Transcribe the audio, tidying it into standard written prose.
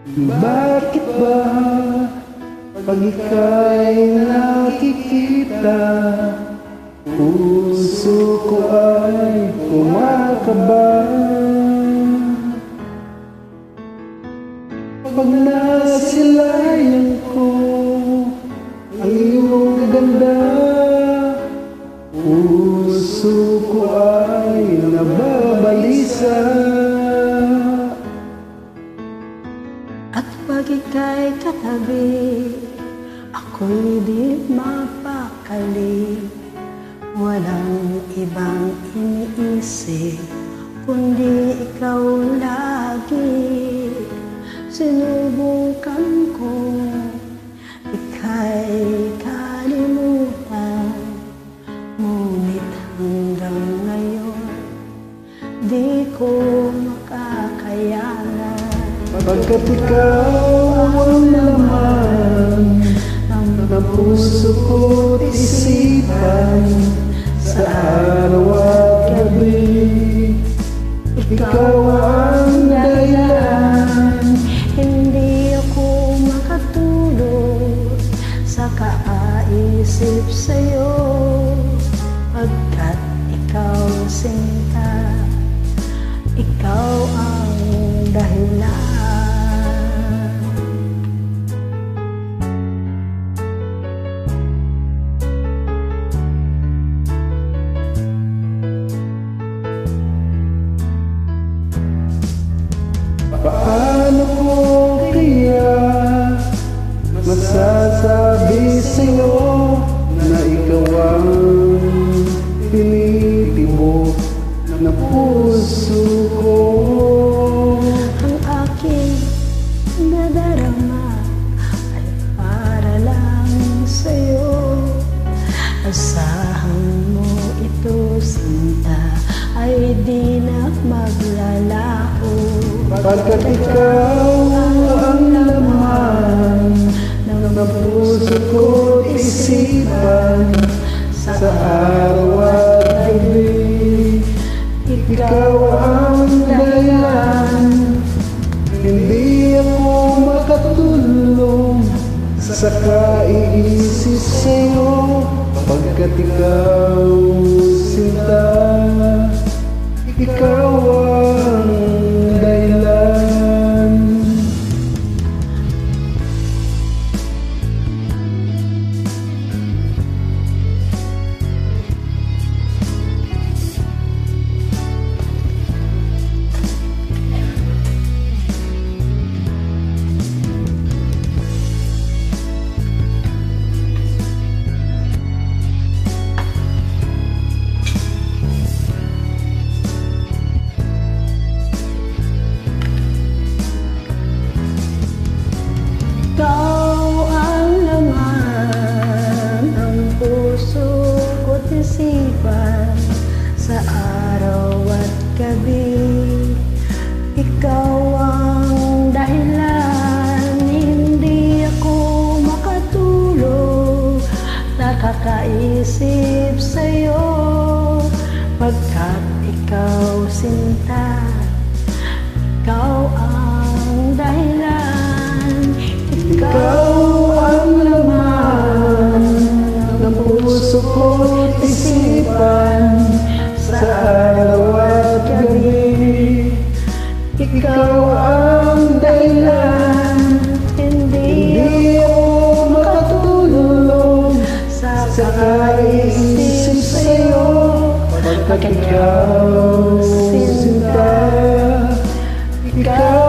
Bakit ba pag ika'y nakikita, puso ko ay kumakaba? Pag nasilayan ko ang iyong ganda, puso ko ay nababalisa. At pag ika'y katabi, ako'y di mapakali. Walang ibang iniisip, kundi ikaw lagi. Sinubukan ko, ika'y kalimutan. Ngunit hanggang ngayon, di ko makakayanan. Pagkat ikaw ang laman ng puso ko't isipan, sa araw at gabi, ikaw ang dahilan. Hindi ako makatulog sa kaisip sa'yo, pagkat ikaw sinta, ikaw ang dahilan. Paano ko kaya masasabi sa'yo na ikaw ang tinitibok na puso ko? Ang aking nadarama ay para lang sa'yo. Asahan mo ito, sinta, ay di na maglalaho. Pagkat ikaw ang laman ng puso ko't isipan, sa araw at gabi, ikaw ang dahilan. Hindi ako makatulog sa kaiisip sa'yo, pagkat ikaw sinta, ikaw ang dahilan. Ikaw ang laman ng puso ko't isipan, sa araw at gabi, ikaw ang dahilan. Hindi ako makatulog, nakakaisip sa'yo, pagkat ikaw sinta, ikaw ang dahilan. Ikaw ang laman ng puso ko't isipan, sa araw at gabi, ikaw ang dahilan. Hindi ako makatulog sa kaiisip sa'yo, pagkat ikaw sinta, ikaw